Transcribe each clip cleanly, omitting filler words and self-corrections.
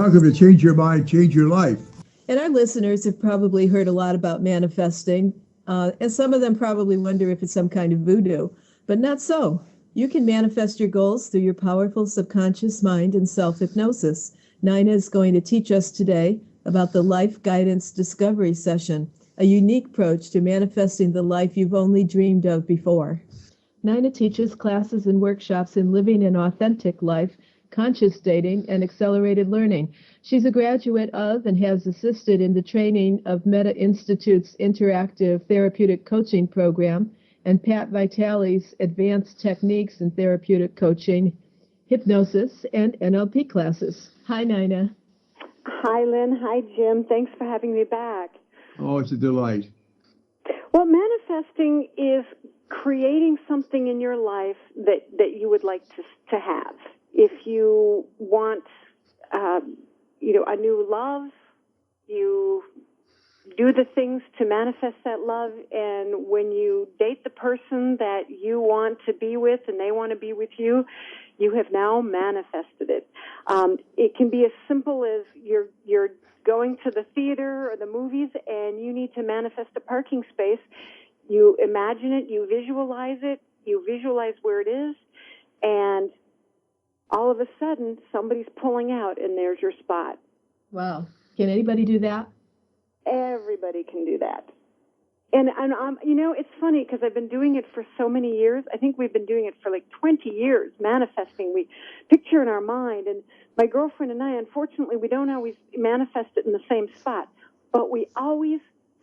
welcome to Change Your Mind, Change Your Life. And our listeners have probably heard a lot about manifesting, and some of them probably wonder if it's some kind of voodoo, but not so. You can manifest your goals through your powerful subconscious mind and self-hypnosis. Nina is going to teach us today about the Life Guidance Discovery Session, a unique approach to manifesting the life you've only dreamed of before. Nina teaches classes and workshops in living an authentic life, conscious dating, and accelerated learning. She's a graduate of and has assisted in the training of Meta Institute's interactive therapeutic coaching program and Pat Vitale's advanced techniques in therapeutic coaching, hypnosis, and NLP classes. Hi, Nina. Hi, Lynn. Hi, Jim. Thanks for having me back. Oh, it's a delight. Well, manifesting is creating something in your life that you would like to have. If you want, a new love, you do the things to manifest that love, and when you date the person that you want to be with and they want to be with you, you have now manifested it. It can be as simple as you're going to the theater or the movies and you need to manifest a parking space. You imagine it, you visualize where it is, and all of a sudden somebody's pulling out and there's your spot. Wow. Can anybody do that? Everybody can do that. And it's funny because I've been doing it for so many years. I think we've been doing it for like 20 years, manifesting. We picture in our mind. And my girlfriend and I, unfortunately, we don't always manifest it in the same spot. But we always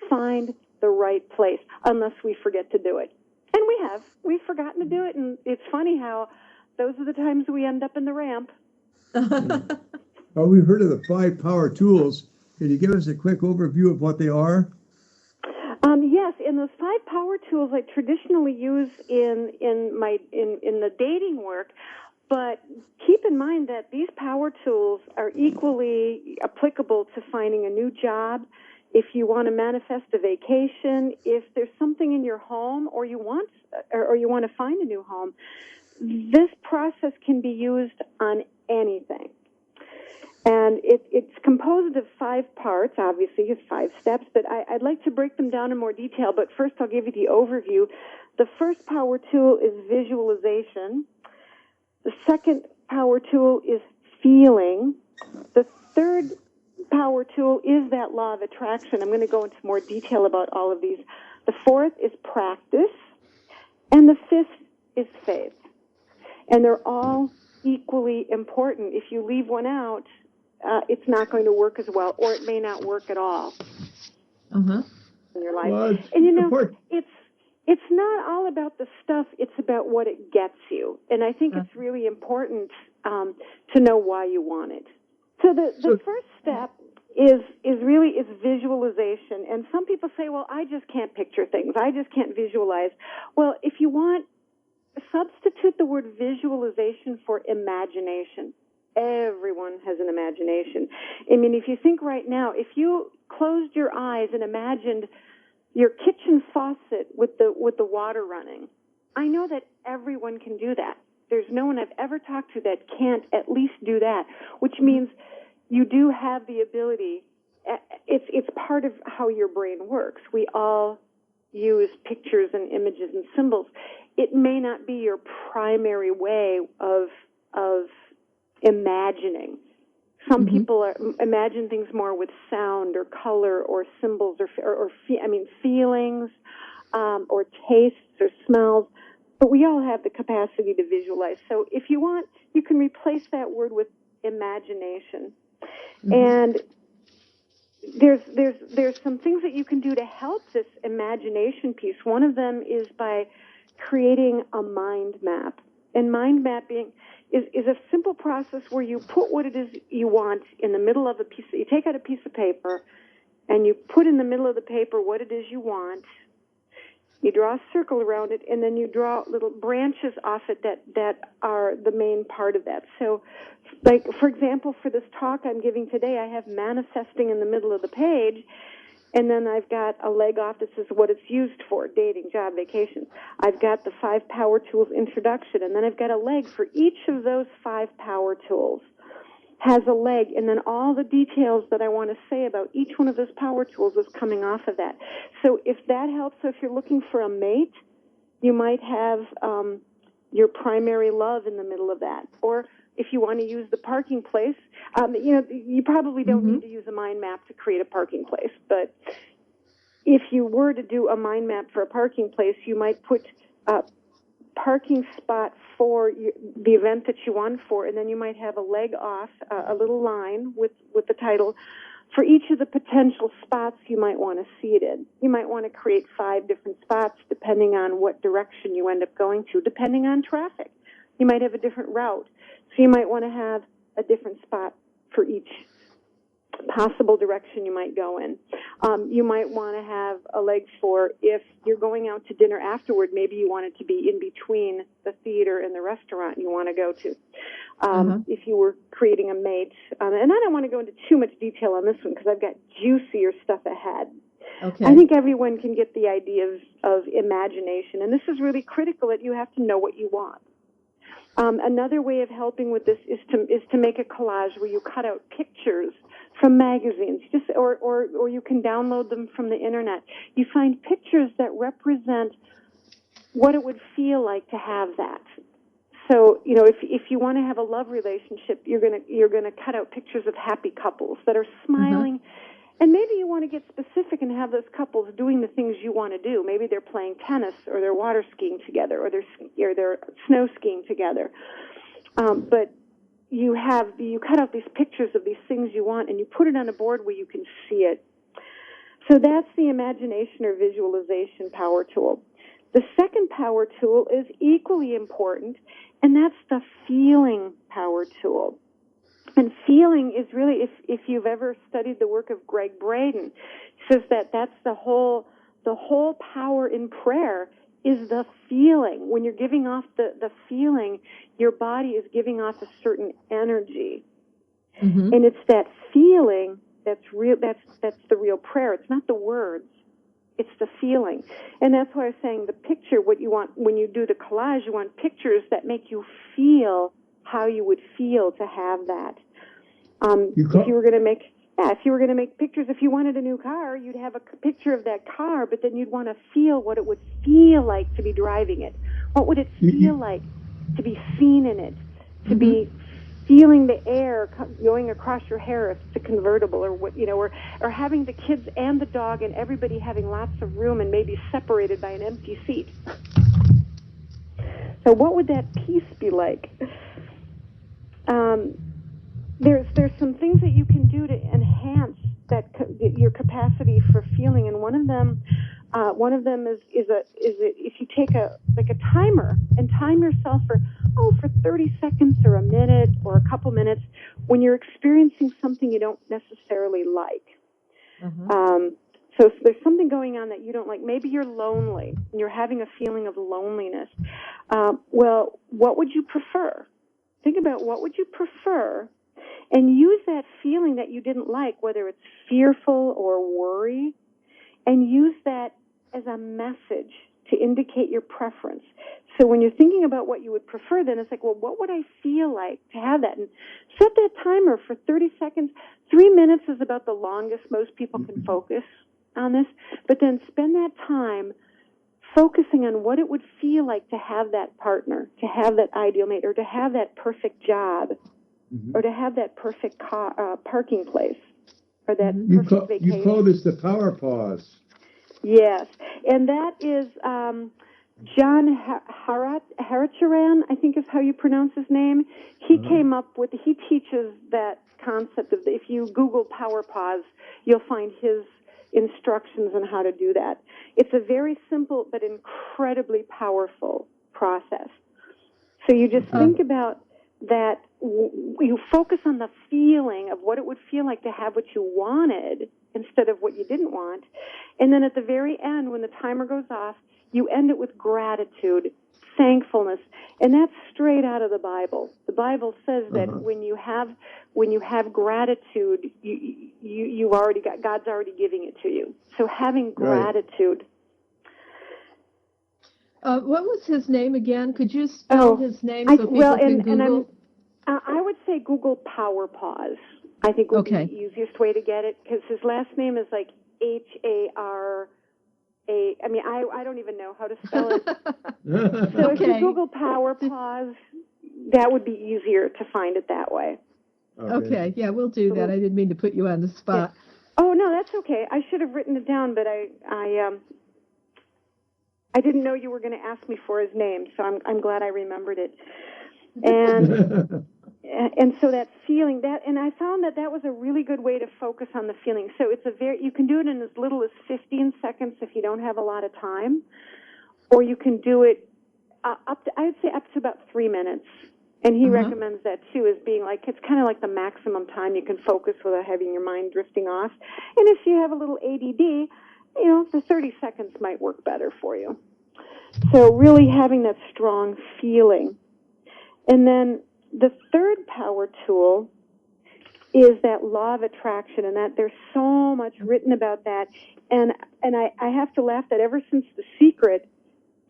find the right place unless we forget to do it. And we have. We've forgotten to do it. And it's funny how those are the times we end up in the ramp. Well, we've heard of the 5 power tools. Can you give us a quick overview of what they are? Yes, and those 5 power tools I traditionally use in the dating work, but keep in mind that these power tools are equally applicable to finding a new job, if you want to manifest a vacation, if there's something in your home or you want to find a new home. This process can be used on anything. And it's composed of 5 parts, obviously, it's 5 steps, but I'd like to break them down in more detail. But first, I'll give you the overview. The first power tool is visualization. The second power tool is feeling. The third power tool is that law of attraction. I'm going to go into more detail about all of these. The fourth is practice. And the fifth is faith. And they're all equally important. If you leave one out, it's not going to work as well, or it may not work at all in your life. Well, and it's not all about the stuff; it's about what it gets you. And I think it's really important to know why you want it. So the first step is visualization. And some people say, "Well, I just can't picture things. I just can't visualize." Well, if you want, substitute the word visualization for imagination. Everyone has an imagination. I mean, if you think right now, if you closed your eyes and imagined your kitchen faucet with the water running, I know that everyone can do that. There's no one I've ever talked to that can't at least do that, which means you do have the ability. It's part of how your brain works. We all use pictures and images and symbols. It may not be your primary way of imagining. Some people imagine things more with sound or color or symbols or feelings or tastes or smells. But we all have the capacity to visualize. So if you want, you can replace that word with imagination. And there's some things that you can do to help this imagination piece. One of them is by creating a mind map. And mind mapping is a simple process where you put what it is you want in the middle of you take out a piece of paper and you put in the middle of the paper what it is you want. You draw a circle around it, and then you draw little branches off it that are the main part of that. So, like, for example, for this talk I'm giving today, I have manifesting in the middle of the page, and then I've got a leg off. This is what it's used for: dating, job, vacation. I've got the 5 power tools introduction, and then I've got a leg for each of those 5 power tools. has a leg, and then all the details that I want to say about each one of those power tools is coming off of that. So if that helps, so if you're looking for a mate, you might have your primary love in the middle of that. Or if you want to use the parking place, you probably don't need to use a mind map to create a parking place, but if you were to do a mind map for a parking place, you might put a parking spot for the event that you want for, and then you might have a leg off, a little line with the title for each of the potential spots you might want to see it in. You might want to create 5 different spots depending on what direction you end up going to, depending on traffic. You might have a different route, so you might want to have a different spot for each possible direction you might go in. You might want to have a leg for if you're going out to dinner afterward, maybe you want it to be in between the theater and the restaurant you want to go to. If you were creating a mate. And I don't want to go into too much detail on this one because I've got juicier stuff ahead. Okay. I think everyone can get the idea of imagination, and this is really critical that you have to know what you want. Another way of helping with this is to make a collage where you cut out pictures from magazines, or you can download them from the internet. You find pictures that represent what it would feel like to have that. So, if you want to have a love relationship, you're gonna cut out pictures of happy couples that are smiling. And maybe you want to get specific and have those couples doing the things you want to do. Maybe they're playing tennis, or they're water skiing together, or they're snow skiing together. But you cut out these pictures of these things you want, and you put it on a board where you can see it. So that's the imagination or visualization power tool. The second power tool is equally important, and that's the feeling power tool. And feeling is really, if you've ever studied the work of Greg Braden, says that that's the whole power in prayer is the feeling. When you're giving off the feeling, your body is giving off a certain energy. And it's that feeling that's the real prayer. It's not the words. It's the feeling. And that's why I was saying the picture, what you want when you do the collage, you want pictures that make you feel how you would feel to have that. If you were going to make pictures, if you wanted a new car, you'd have a picture of that car, but then you'd want to feel what it would feel like to be driving it. What would it feel like to be seen in it? To be feeling the air going across your hair if it's a convertible, or having the kids and the dog and everybody having lots of room and maybe separated by an empty seat. So what would that peace be like? There's some things that you can do to enhance your capacity for feeling, and one of them is if you take a timer and time yourself for 30 seconds or a minute or a couple minutes when you're experiencing something you don't necessarily like. So if there's something going on that you don't like, maybe you're lonely and you're having a feeling of loneliness. Well, what would you prefer? Think about what would you prefer, and use that feeling that you didn't like, whether it's fearful or worry, and use that as a message to indicate your preference. So when you're thinking about what you would prefer, then it's like, well, what would I feel like to have that? And set that timer for 30 seconds. 3 minutes is about the longest most people can focus on this. But then spend that time focusing on what it would feel like to have that partner, to have that ideal mate, or to have that perfect job, or to have that perfect parking place, or that perfect vacation. You call this the power pause. Yes, and that is John Haracharan, I think is how you pronounce his name. He teaches that concept of, if you Google power pause, you'll find his instructions on how to do that. It's a very simple but incredibly powerful process. So you just think about that, you focus on the feeling of what it would feel like to have what you wanted instead of what you didn't want. And then at the very end, when the timer goes off, you end it with gratitude, thankfulness, and that's straight out of the Bible. The Bible says that when you have gratitude, you already got, God's already giving it to you. So having gratitude. What was his name again? Could you spell his name so people can Google? I would say Google Power Pause. I think would be the easiest way to get it, because his last name is like Hara. I mean, I don't even know how to spell it. So if you Google Power Pause, that would be easier to find it that way. Okay, yeah, we'll do that. I didn't mean to put you on the spot. Yeah. Oh no, that's okay. I should have written it down, but I didn't know you were going to ask me for his name, so I'm glad I remembered it. And so that feeling, and I found that was a really good way to focus on the feeling. So you can do it in as little as 15 seconds if you don't have a lot of time, or you can do it up to about 3 minutes. And he recommends that too, as being like, it's kind of like the maximum time you can focus without having your mind drifting off. And if you have a little ADD, the 30 seconds might work better for you. So really having that strong feeling. And then the third power tool is that law of attraction, and that there's so much written about that. And I have to laugh that ever since The Secret,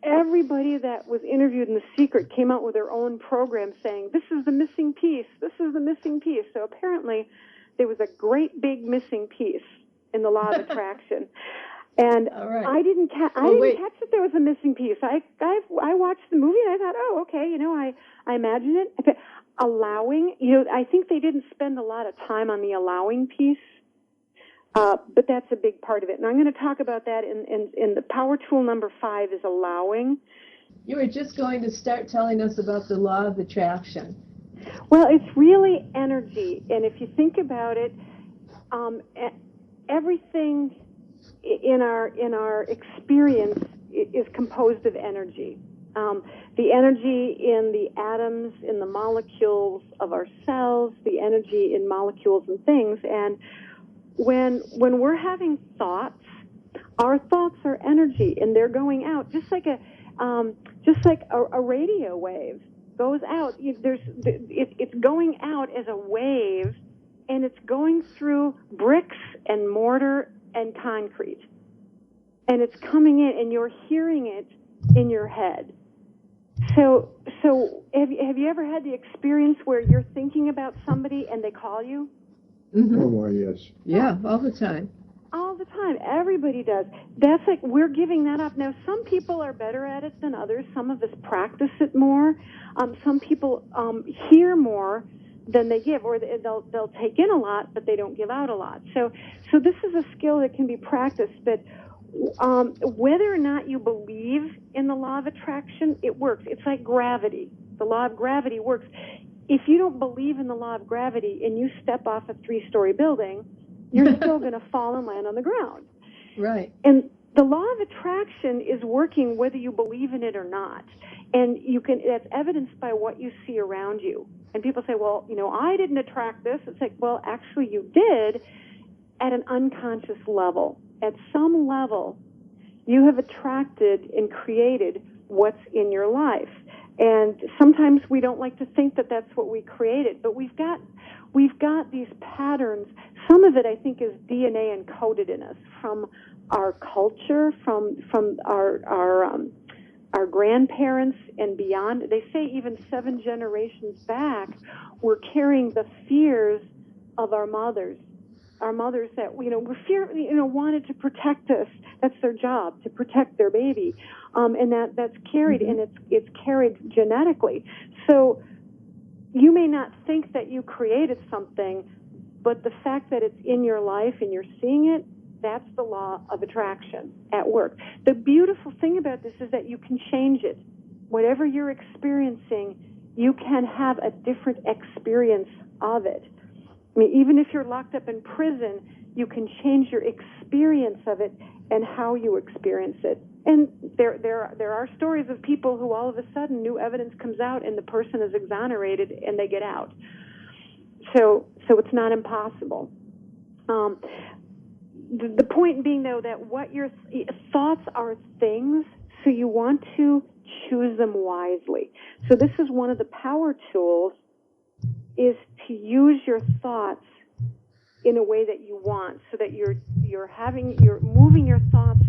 everybody that was interviewed in The Secret came out with their own program saying, this is the missing piece, this is the missing piece. So apparently there was a great big missing piece in the law of attraction. And I didn't catch that there was a missing piece. I watched the movie and I thought, oh, okay, I imagine it. Allowing, I think they didn't spend a lot of time on the allowing piece, but that's a big part of it. And I'm going to talk about that in the power tool number 5 is allowing. You were just going to start telling us about the law of attraction. Well, it's really energy. And if you think about it, everything in our experience is composed of energy. The energy in the atoms, in the molecules of our cells, the energy in molecules and things. And when we're having thoughts, our thoughts are energy, and they're going out just like a radio wave goes out. It's going out as a wave, and it's going through bricks and mortar and concrete, and it's coming in, and you're hearing it in your head. So have you ever had the experience where you're thinking about somebody and they call you? Mm-hmm. Oh, why, yes. Yeah, all the time. All the time. Everybody does. That's like, we're giving that up. Now, some people are better at it than others. Some of us practice it more. Some people hear more than they give, or they'll take in a lot, but they don't give out a lot. So this is a skill that can be practiced, but whether or not you believe in the law of attraction, it works. It's like gravity. The law of gravity works. If you don't believe in the law of gravity and you step off a 3-story building, you're still going to fall and land on the ground. Right. And the law of attraction is working whether you believe in it or not. And that's evidenced by what you see around you. And people say, well, I didn't attract this. It's like, well, actually you did at an unconscious level. At some level, you have attracted and created what's in your life. And sometimes we don't like to think that that's what we created, but we've got these patterns. Some of it, I think, is DNA encoded in us from our culture, from our grandparents and beyond. They say even 7 generations back, we're carrying the fears of our mothers. Our mothers that wanted to protect us. That's their job, to protect their baby, and that's carried, and it's carried genetically. So you may not think that you created something, but the fact that it's in your life and you're seeing it, that's the law of attraction at work. The beautiful thing about this is that you can change it. Whatever you're experiencing, you can have a different experience of it. I mean, even if you're locked up in prison, you can change your experience of it and how you experience it. And there are stories of people who all of a sudden new evidence comes out and the person is exonerated and they get out. So it's not impossible. The point being, though, that what your thoughts are things, so you want to choose them wisely. So this is one of the power tools, is to use your thoughts in a way that you want, so that you're moving your thoughts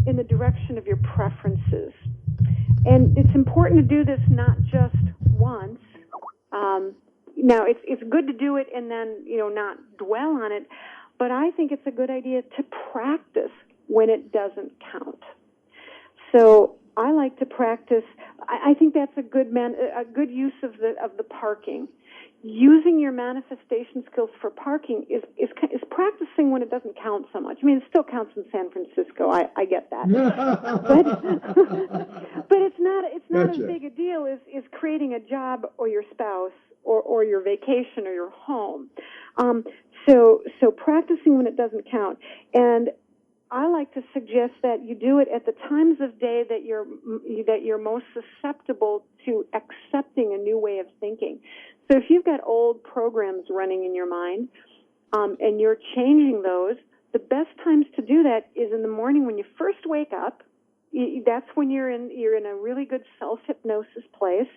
in the direction of your preferences. And it's important to do this not just once, Now, it's good to do it and then, not dwell on it, but I think it's a good idea to practice when it doesn't count. So I like to practice. I think that's a good use of the parking. Using your manifestation skills for parking is practicing when it doesn't count so much. I mean, it still counts in San Francisco. I get that, but it's not Gotcha. as big a deal as creating a job or your spouse or your vacation or your home. So practicing when it doesn't count. And I like to suggest that you do it at the times of day that you're most susceptible to accepting a new way of thinking. So if you've got old programs running in your mind, and you're changing those, the best times to do that is in the morning when you first wake up. That's when you're in a really good self-hypnosis place.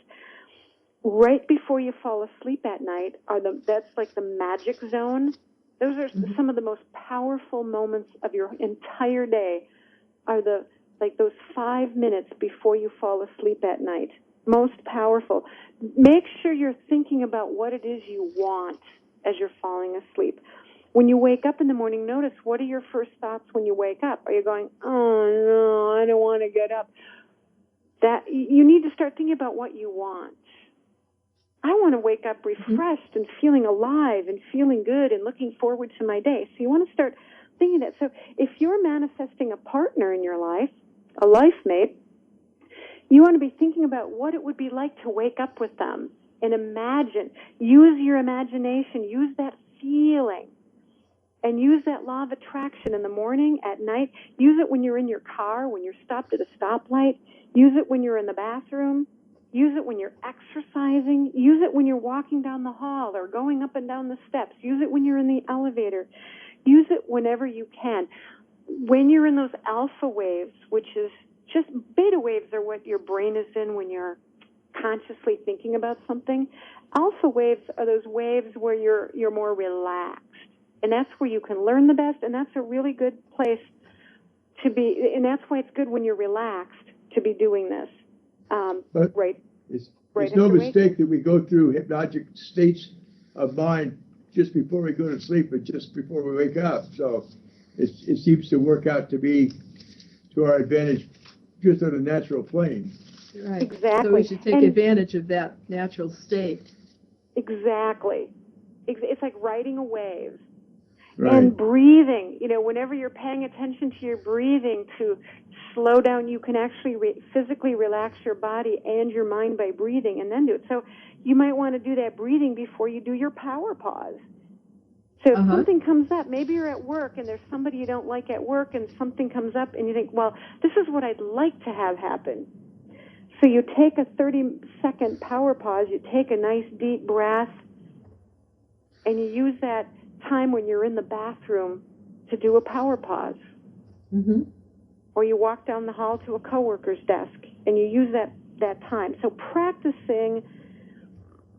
Right before you fall asleep at night that's like the magic zone. Those are some of the most powerful moments of your entire day. Are those 5 minutes before you fall asleep at night. Most powerful. Make sure you're thinking about what it is you want as you're falling asleep. When you wake up in the morning, notice, what are your first thoughts when you wake up? Are you going, oh no, I don't want to get up? That you need to start thinking about what you want. I want to wake up refreshed and feeling alive and feeling good and looking forward to my day. So you want to start thinking that. So if you're manifesting a partner in your life, a life mate, you want to be thinking about what it would be like to wake up with them and imagine. Use your imagination. Use that feeling. And use that law of attraction in the morning, at night. Use it when you're in your car, when you're stopped at a stoplight. Use it when you're in the bathroom. Use it when you're exercising. Use it when you're walking down the hall or going up and down the steps. Use it when you're in the elevator. Use it whenever you can. When you're in those alpha waves, which is just beta waves are what your brain is in when you're consciously thinking about something. Alpha waves are those waves where you're more relaxed. And that's where you can learn the best, and that's a really good place to be. And that's why it's good when you're relaxed to be doing this. But right. It's Right no after mistake that we go through hypnotic states of mind just before we go to sleep and just before we wake up. So it seems to work out to be to our advantage just on a natural plane. Right. Exactly. So we should take advantage of that natural state. Exactly. It's like riding a wave. Right. And breathing, whenever you're paying attention to your breathing to slow down, you can actually physically relax your body and your mind by breathing and then do it. So you might want to do that breathing before you do your power pause. So if something comes up, maybe you're at work and there's somebody you don't like at work and something comes up and you think, well, this is what I'd like to have happen. So you take a 30-second power pause, you take a nice deep breath, and you use that time when you're in the bathroom to do a power pause. Mm-hmm. Or you walk down the hall to a coworker's desk and you use that time. So practicing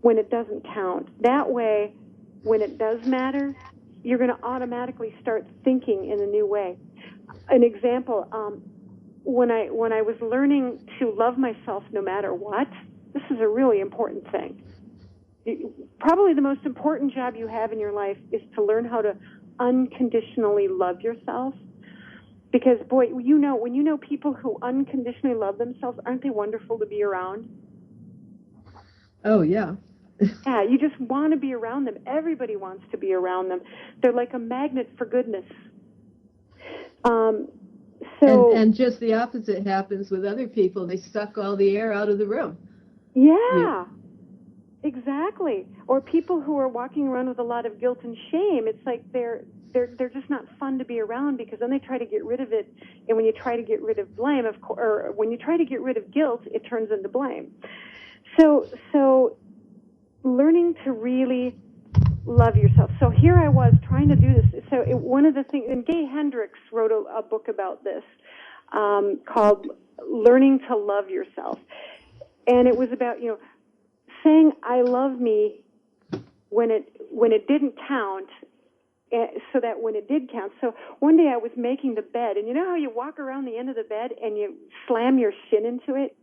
when it doesn't count. That way, when it does matter, you're going to automatically start thinking in a new way. An example, when I was learning to love myself no matter what, this is a really important thing. Probably the most important job you have in your life is to learn how to unconditionally love yourself. Because, boy, when you know people who unconditionally love themselves, aren't they wonderful to be around? Oh, yeah. Yeah, you just want to be around them. Everybody wants to be around them. They're like a magnet for goodness. And just the opposite happens with other people. They suck all the air out of the room. Yeah. Exactly. Or people who are walking around with a lot of guilt and shame, it's like they're just not fun to be around because then they try to get rid of it. And when you try to get rid of blame, or when you try to get rid of guilt, it turns into blame. So learning to really love yourself. So here I was trying to do this. So one of the things, and Gay Hendricks wrote a book about this called Learning to Love Yourself. And it was about, saying I love me when it didn't count, so that when it did count. So one day I was making the bed, and you know how you walk around the end of the bed and you slam your shin into it?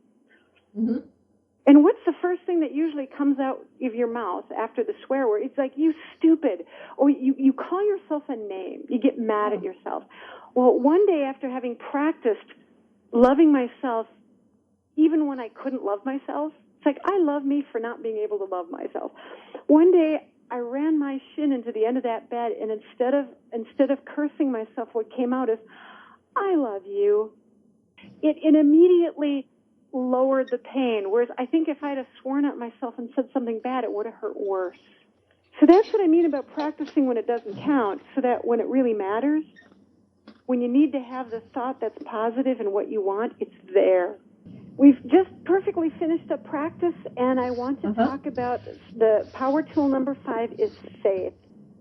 Mm-hmm. And what's the first thing that usually comes out of your mouth after the swear word? It's like, you stupid. Or you call yourself a name. You get mad at yourself. Well, one day after having practiced loving myself, even when I couldn't love myself, it's like, I love me for not being able to love myself. One day I ran my shin into the end of that bed, and instead of cursing myself, what came out is, I love you. It immediately lowered the pain, whereas I think if I'd have sworn at myself and said something bad, it would have hurt worse. So that's what I mean about practicing when it doesn't count, so that when it really matters, when you need to have the thought that's positive and what you want, it's there. We've just perfectly finished up practice, and I want to talk about the power tool number 5 is faith.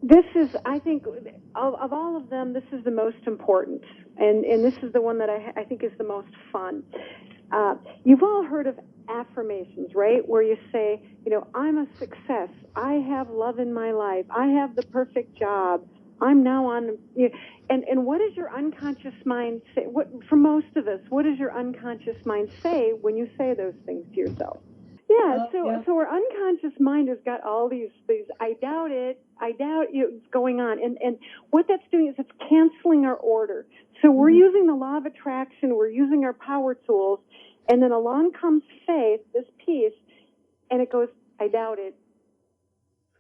This is, I think, of all of them, this is the most important, and this is the one that I think is the most fun. You've all heard of affirmations, right? Where you say, I'm a success. I have love in my life. I have the perfect job. I'm now on, and what does your unconscious mind say? For most of us, what does your unconscious mind say when you say those things to yourself? Yeah, so our unconscious mind has got all these I doubt it's going on. And what that's doing is it's canceling our order. So we're using the law of attraction, we're using our power tools, and then along comes faith, this piece, and it goes, I doubt it.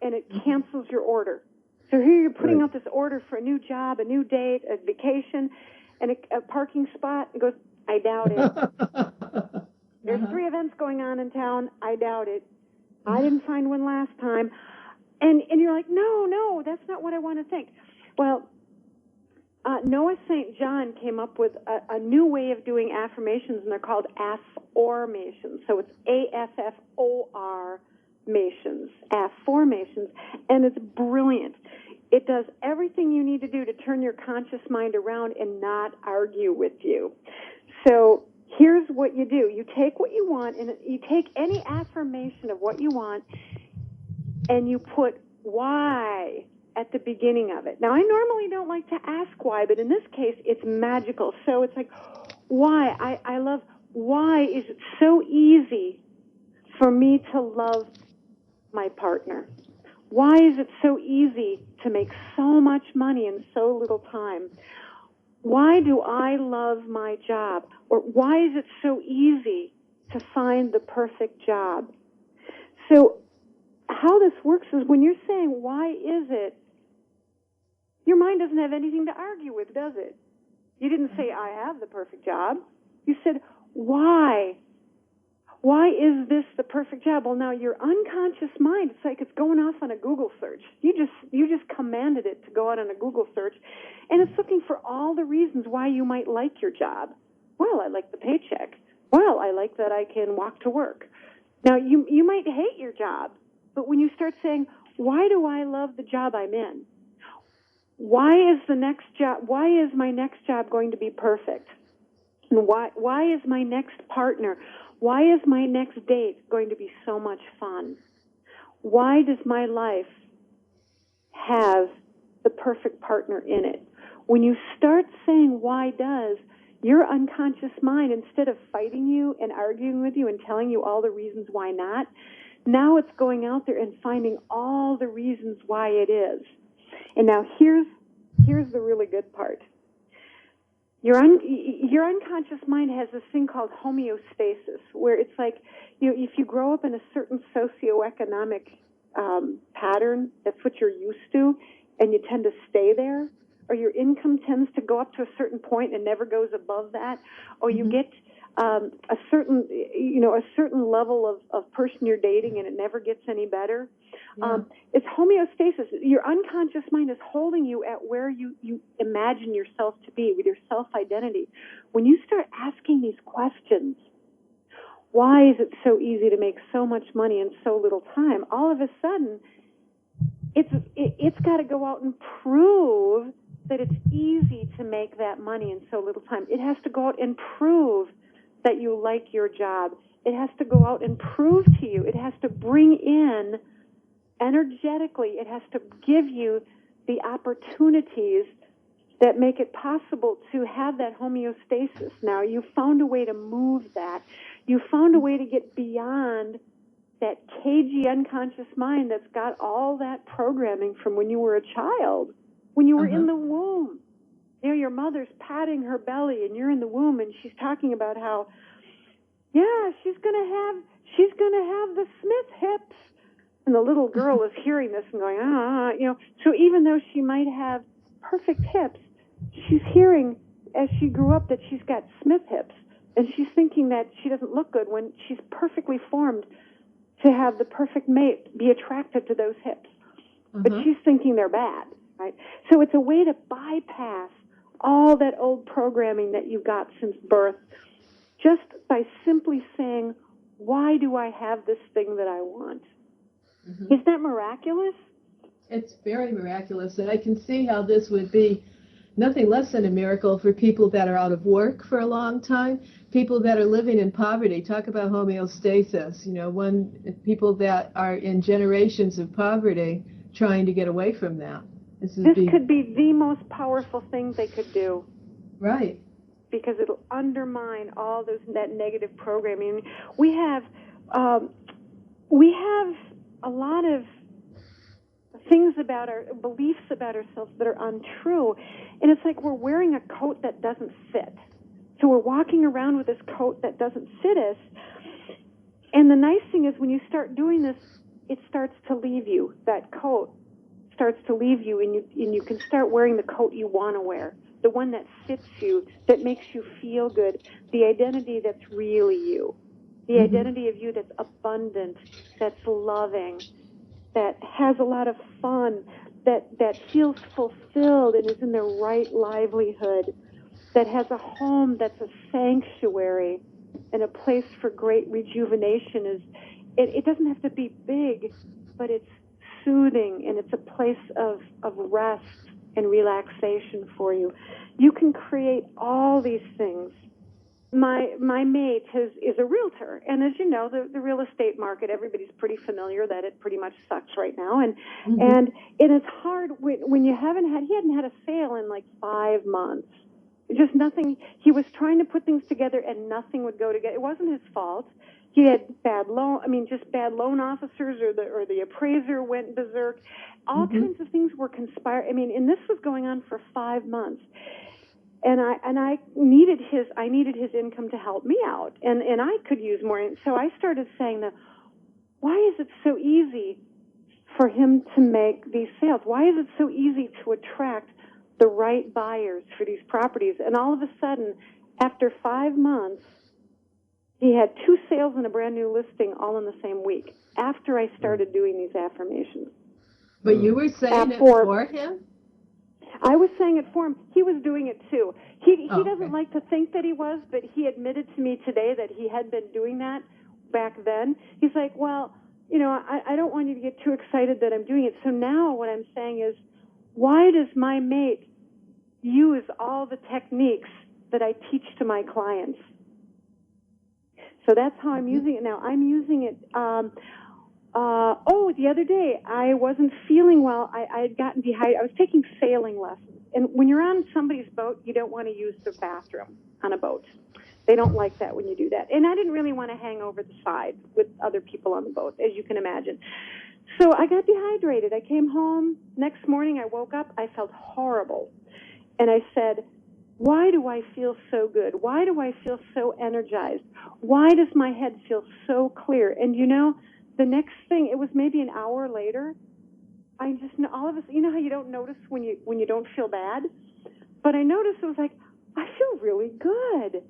And it cancels your order. So here you're putting out this order for a new job, a new date, a vacation, and a parking spot. It goes, I doubt it. There's 3 events going on in town. I doubt it. I didn't find one last time. And you're like, no, that's not what I want to think. Well, Noah St. John came up with a new way of doing affirmations, and they're called afformations. So it's AFFOR-mations, afformations, and it's brilliant. It does everything you need to do to turn your conscious mind around and not argue with you. So here's what you do. You take what you want, and you take any affirmation of what you want, and you put why at the beginning of it. Now, I normally don't like to ask why, but in this case, it's magical. So it's like, why? I love, why is it so easy for me to love my partner? Why is it so easy to make so much money in so little time? Why do I love my job? Or why is it so easy to find the perfect job? So how this works is when you're saying, why is it, your mind doesn't have anything to argue with, does it? You didn't say, I have the perfect job. You said, why? Why is this the perfect job? Well, now your unconscious mind, it's like it's going off on a Google search. You just commanded it to go out on a Google search, and it's looking for all the reasons why you might like your job. Well, I like the paycheck. Well, I like that I can walk to work. Now, you might hate your job, but when you start saying, why do I love the job I'm in? Why is my next job going to be perfect? And why is my next partner, why is my next date going to be so much fun? Why does my life have the perfect partner in it? When you start saying why does, your unconscious mind, instead of fighting you and arguing with you and telling you all the reasons why not, now it's going out there and finding all the reasons why it is. And now here's the really good part. Your unconscious mind has this thing called homeostasis, where it's like, if you grow up in a certain socioeconomic pattern, that's what you're used to, and you tend to stay there, or your income tends to go up to a certain point and never goes above that, or you get a certain level of person you're dating and it never gets any better. Yeah. It's homeostasis. Your unconscious mind is holding you at where you imagine yourself to be with your self-identity. When you start asking these questions, why is it so easy to make so much money in so little time? All of a sudden, it's got to go out and prove that it's easy to make that money in so little time. It has to go out and prove that you like your job. It has to go out and prove to you. It has to bring in energetically. It has to give you the opportunities that make it possible to have that homeostasis now. You found a way to move that. You found a way to get beyond that cagey unconscious mind that's got all that programming from when you were a child, when you were in the womb. You know, your mother's patting her belly and you're in the womb and she's talking about how, yeah, she's gonna have the Smith hips. And the little girl is hearing this and going, you know. So even though she might have perfect hips, she's hearing as she grew up that she's got Smith hips. And she's thinking that she doesn't look good when she's perfectly formed to have the perfect mate be attracted to those hips. But she's thinking they're bad, right? So it's a way to bypass all that old programming that you got since birth just by simply saying, why do I have this thing that I want? Is that miraculous? It's very miraculous, and I can see how this would be nothing less than a miracle for people that are out of work for a long time, people that are living in poverty. Talk about homeostasis, you know, people that are in generations of poverty trying to get away from that. This could be the most powerful thing they could do. Right. Because it'll undermine all that negative programming. We have a lot of things about our beliefs about ourselves that are untrue. And it's like we're wearing a coat that doesn't fit. So we're walking around with this coat that doesn't fit us. And the nice thing is when you start doing this, it starts to leave you. That coat starts to leave you, and you can start wearing the coat you want to wear, the one that fits you, that makes you feel good, the identity that's really you, the identity of you that's abundant, that's loving, that has a lot of fun, that feels fulfilled and is in their right livelihood, that has a home that's a sanctuary and a place for great rejuvenation. It doesn't have to be big, but it's soothing, and it's a place of rest and relaxation for you. You can create all these things. My mate is a realtor, and as you know, the real estate market, everybody's pretty familiar that it pretty much sucks right now, and it's hard when you he hadn't had a sale in like 5 months. Just nothing. He was trying to put things together, and nothing would go together. It wasn't his fault. He had bad loan officers, or the appraiser went berserk. All kinds of things were conspiring. I mean, and this was going on for 5 months. And I needed his income to help me out, and I could use more. So I started saying that, why is it so easy for him to make these sales? Why is it so easy to attract the right buyers for these properties? And all of a sudden, after 5 months, he had 2 sales and a brand new listing all in the same week after I started doing these affirmations. But you were saying it for him? I was saying it for him. He was doing it too. He doesn't like to think that he was, but he admitted to me today that he had been doing that back then. He's like, well, you know, I don't want you to get too excited that I'm doing it. So now what I'm saying is, why does my mate use all the techniques that I teach to my clients? So that's how I'm using it now. I'm using it. The other day I wasn't feeling well. I had gotten dehydrated. I was taking sailing lessons. And when you're on somebody's boat, you don't want to use the bathroom on a boat. They don't like that when you do that. And I didn't really want to hang over the side with other people on the boat, as you can imagine. So I got dehydrated. I came home. Next morning I woke up. I felt horrible. And I said, why do I feel so good? Why do I feel so energized? Why does my head feel so clear? And you know, the next thing, it was maybe an hour later, I just know, all of us, you know how you don't notice when you don't feel bad? But I noticed, it was like, I feel really good.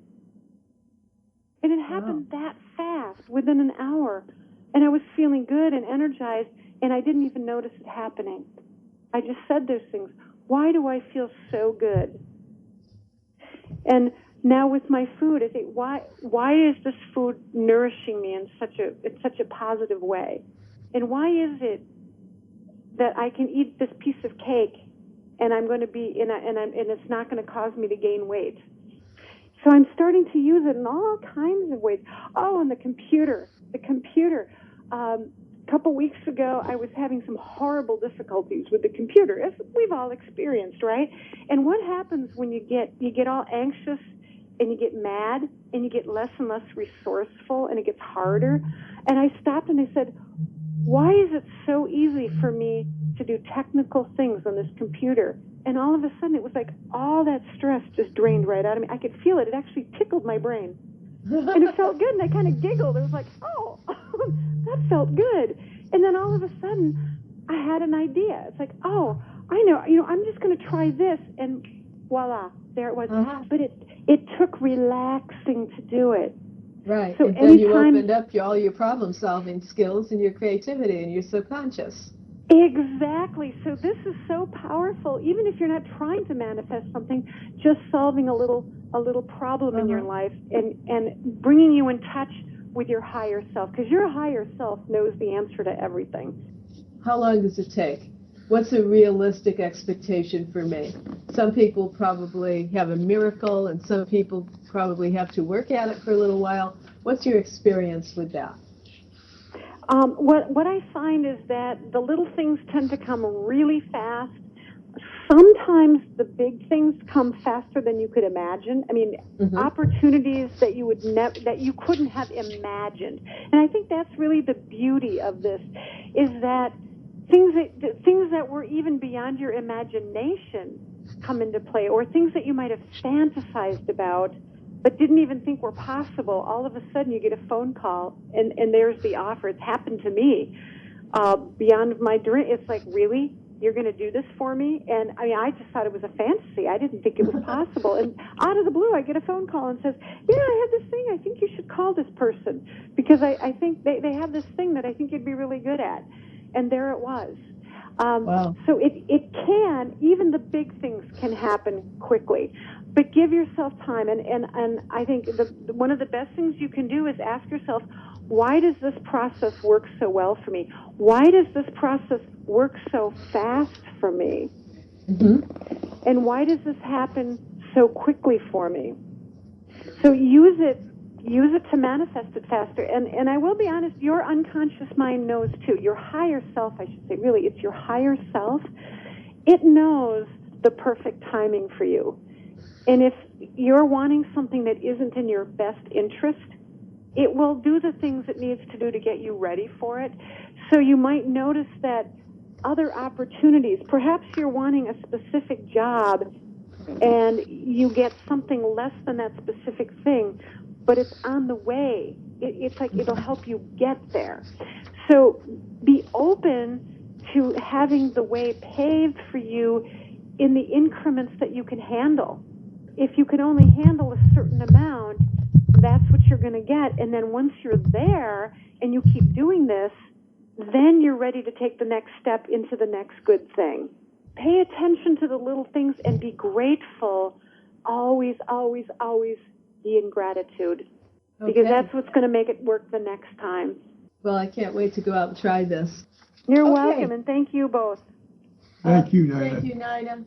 And it happened that fast, within an hour. And I was feeling good and energized, and I didn't even notice it happening. I just said those things. Why do I feel so good? And now with my food, I think, why is this food nourishing me in such a positive way? And why is it that I can eat this piece of cake and I'm going to be and it's not going to cause me to gain weight? So I'm starting to use it in all kinds of ways. Oh, and the computer couple weeks ago, I was having some horrible difficulties with the computer, as we've all experienced, right? And what happens when you get all anxious and you get mad and you get less and less resourceful and it gets harder? And I stopped and I said, why is it so easy for me to do technical things on this computer? And all of a sudden, it was like all that stress just drained right out of me. I could feel it. It actually tickled my brain. And it felt good, and I kind of giggled. It was like, oh, that felt good. And then all of a sudden, I had an idea. It's like, oh, I know, I'm just going to try this, and voila, there it was. But it took relaxing to do it. Right. So and then you opened up all your problem-solving skills and your creativity and your subconscious. Exactly. So this is so powerful. Even if you're not trying to manifest something, just solving a little problem in your life and bringing you in touch with your higher self, because your higher self knows the answer to everything. How long does it take? What's a realistic expectation for me? Some people probably have a miracle, and some people probably have to work at it for a little while. What's your experience with that? What I find is that the little things tend to come really fast. Sometimes the big things come faster than you could imagine. I mean, opportunities that you would that you couldn't have imagined. And I think that's really the beauty of this, is that things that were even beyond your imagination come into play, or things that you might have fantasized about but didn't even think were possible. All of a sudden you get a phone call and there's the offer. It's happened to me beyond my dream. It's like, really? You're going to do this for me? And I mean, I just thought it was a fantasy. I didn't think it was possible. And out of the blue, I get a phone call and says, yeah, I have this thing. I think you should call this person, because I think they have this thing that I think you'd be really good at. And there it was. Wow. So it can, even the big things can happen quickly. But give yourself time. And I think one of the best things you can do is ask yourself, why does this process work so well for me? Why does this process work so fast for me? And why does this happen so quickly for me? So use it to manifest it faster. And I will be honest, your unconscious mind knows too. Your higher self, I should say, really, it's your higher self. It knows the perfect timing for you. And if you're wanting something that isn't in your best interest, it will do the things it needs to do to get you ready for it. So you might notice that other opportunities, perhaps you're wanting a specific job and you get something less than that specific thing, but it's on the way. It's like it'll help you get there. So be open to having the way paved for you in the increments that you can handle. If you can only handle a certain amount, that's what you're going to get. And then once you're there and you keep doing this, then you're ready to take the next step into the next good thing. Pay attention to the little things and be grateful. Always, always, always be in gratitude. Because that's what's going to make it work the next time. Well, I can't wait to go out and try this. You're welcome, and thank you both. Thank you, Nina. Thank you, Nina.